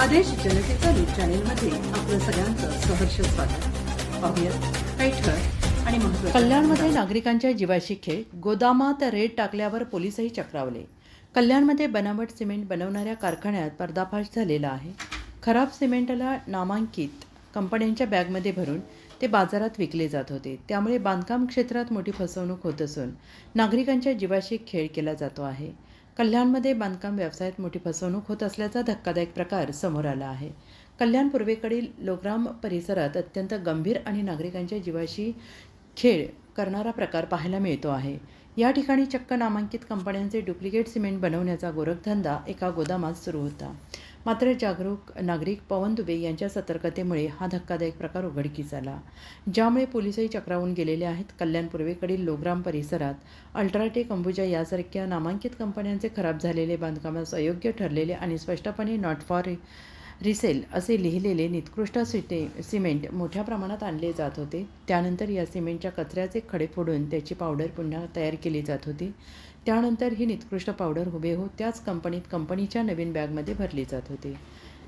आदेश जनतेचा न्यूज चॅनेलमध्ये आपलं सगळ्यांचं सहर्ष स्वागत. पाहूयात काही ठळक आणि महत्त्वाच्या. कल्याणमध्ये नागरिकांच्या जीवाशी खेळ, गोदामात रेड टाकल्यावर पोलीसही चक्रावले. कल्याणमध्ये बनावट सिमेंट बनवणाऱ्या कारखान्यात पर्दाफाश झालेला आहे. खराब सिमेंटला नामांकित कंपन्यांच्या बॅगमध्ये भरून ते बाजारात विकले जात होते. त्यामुळे बांधकाम क्षेत्रात मोठी फसवणूक होत असून नागरिकांच्या जीवाशी खेळ केला जातो आहे. कल्याणमध्ये बांधकाम व्यवसायात मोठी फसवणूक होत असल्याचा धक्कादायक प्रकार समोर आला आहे. कल्याण पूर्वेकडील लोकराम परिसरात अत्यंत गंभीर आणि नागरिकांच्या जीवाशी खेळ करणारा प्रकार पाहायला मिळतो आहे. या ठिकाणी चक्क नामांकित कंपन्यांचे डुप्लिकेट सिमेंट बनवण्याचा गोरखधंदा एका गोदामात सुरू होता. मात्र जागरूक नागरिक पवन दुबे यांच्या सतर्कतेमुळे हा धक्कादायक प्रकार उघडकीस आला, ज्यामुळे पोलीसही चक्रावून गेलेले आहेत. कल्याण पूर्वेकडील लोकराम परिसरात अल्ट्राटेक, अंबुजा यासारख्या नामांकित कंपन्यांचे खराब झालेले, बांधकामास अयोग्य ठरलेले आणि स्पष्टपणे नॉट फॉर रिसेल असे लिहिलेले निकृष्ट सिमेंट मोठ्या प्रमाणात आणले जात होते. त्यानंतर या सिमेंटच्या कचऱ्याचे खडे फोडून त्याची पावडर पुन्हा तयार केली जात होती. त्यानंतर ही निकृष्ट पावडर हुबेहूब त्याच कंपनीच्या नवीन बॅगमध्ये भरली जात होती.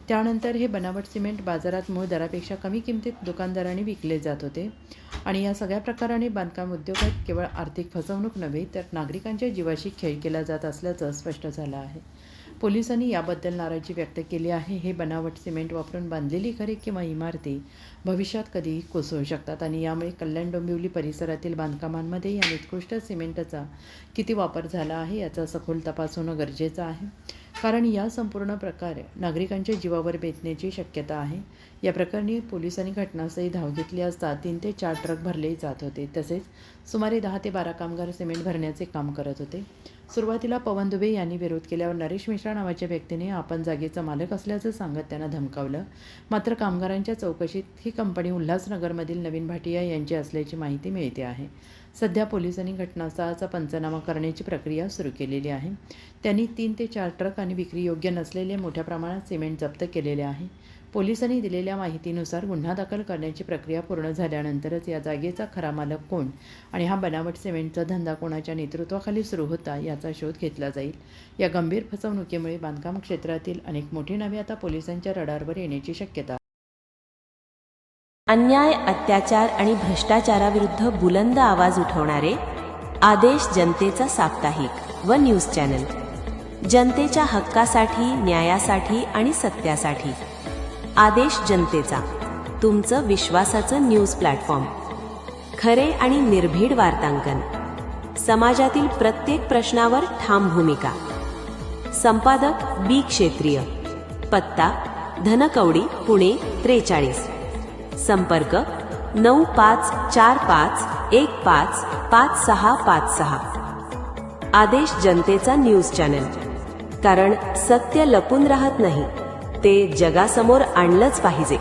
त्यानंतर हे बनावट सिमेंट बाजारात मूळ दरापेक्षा कमी किमतीत दुकानदारांनी विकले जात होते. आणि या सगळ्या प्रकाराने बांधकाम उद्योगात केवळ आर्थिक फसवणूक नव्हे तर नागरिकांच्या जीवाशी खेळ केला जात असल्याचं स्पष्ट झालं आहे. पोलिसांनी याबद्दल नाराजी व्यक्त केली आहे. हे बनावट सिमेंट वापरून बांधलेली घरे किंवा इमारती भविष्यात कधीही कोसळू शकतात आणि यामुळे कल्याण डोंबिवली परिसरातील बांधकामांमध्ये या निकृष्ट सिमेंटचा किती वापर झाला आहे याचा सखोल तपास होणं गरजेचं आहे, कारण या संपूर्ण प्रकार नागरिकांच्या जीवावर बेतण्याची शक्यता आहे. या प्रकरणी पोलिसांनी घटनास्थळी धाव घेतली असता 3 ते 4 ट्रक भरले जात होते. तसेच सुमारे 10 ते 12 कामगार सिमेंट भरण्याचे काम करत होते. सुरुवातीला पवन दुबे यांनी विरोध केल्यावर नरेश मिश्रा नावाच्या व्यक्तीने आपण जागेचा मालक असल्याचं सांगत त्यांना धमकावलं. मात्र कामगारांच्या चौकशीत ही कंपनी उल्हासनगरमधील नवीन भाटिया यांची असल्याची माहिती मिळते आहे. सध्या पोलिसांनी घटनास्थळाचा पंचनामा करण्याची प्रक्रिया सुरू केलेली आहे. त्यांनी 3 ते 4 ट्रक आणि विक्री योग्य नसलेले मोठ्या प्रमाणात सिमेंट जप्त केलेले आहे. पोलिसांनी दिलेल्या माहितीनुसार गुन्हा दाखल करण्याची प्रक्रिया पूर्ण झाल्यानंतरच या जागेचा खरा मालक कोण आणि हा बनावट सिमेंटचा धंदा कोणाच्या नेतृत्वाखाली सुरू होता याचा शोध घेतला जाईल. या गंभीर फसवणुकीमुळे बांधकाम क्षेत्रातील अनेक मोठी नावे आता पोलिसांच्या रडारवर येण्याची शक्यता. अन्याय, अत्याचार आणि भ्रष्टाचाराविरुद्ध बुलंद आवाज उठवणारे आदेश जनतेचा साप्ताहिक व न्यूज चॅनल. जनतेच्या हक्कासाठी, न्यायासाठी आणि सत्यासाठी आदेश जनतेचा, तुमचं विश्वासाचं न्यूज प्लॅटफॉर्म. खरे आणि निर्भीड वार्तांकन, समाजातील प्रत्येक प्रश्नावर ठाम भूमिका. संपादक बी क्षेत्रीय. पत्ता धनकवडी, पुणे 43. संपर्क 9545155656. आदेश जनतेचा न्यूज चॅनल, कारण सत्य लपून राहत नाही, ते जगासमोर आणलंच पाहिजे.